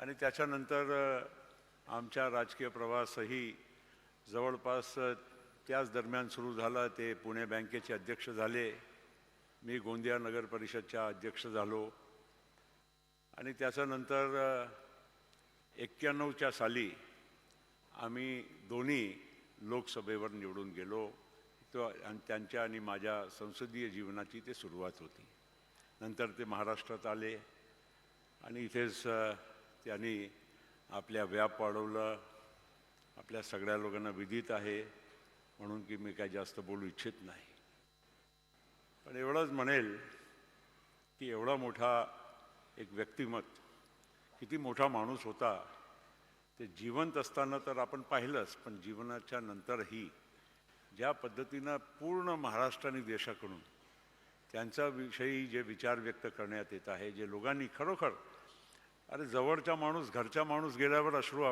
आणि त्याच्यानंतर आमचा राजकीय प्रवासही जवळपास त्याच दरम्यान सुरू झाला. ते पुणे बँकेचे अध्यक्ष झाले, मी गोंदिया नगर परिषदच्या अध्यक्ष झालो आणि त्याच्यानंतर 91च्या साली आम्ही दोन्ही लोकसभेवर निवडून गेलो. आणि त्यांच्या आणि माझ्या संसदीय जीवनाची ते सुरुवात होती. नंतर ते महाराष्ट्रात आले आणि इथेच त्यांनी आपल्या व्याप वाढवलं. आपल्या सगळ्या लोकांना विदित आहे म्हणून की मी काही जास्त बोलू इच्छित नाही. पण एवढंच म्हणेल की एवढा मोठा एक व्यक्तिमत्व, किती मोठा माणूस होता, ते जिवंत असताना तर आपण पाहिलंच, पण जीवनाच्या नंतरही ज्या पद्धतीनं पूर्ण महाराष्ट्र आणि देशाकडून त्यांच्याविषयी जे विचार व्यक्त करण्यात येत आहे, जे लोकांनी खरोखर, अरे जवळचा माणूस, घरचा माणूस गेल्यावर अश्रू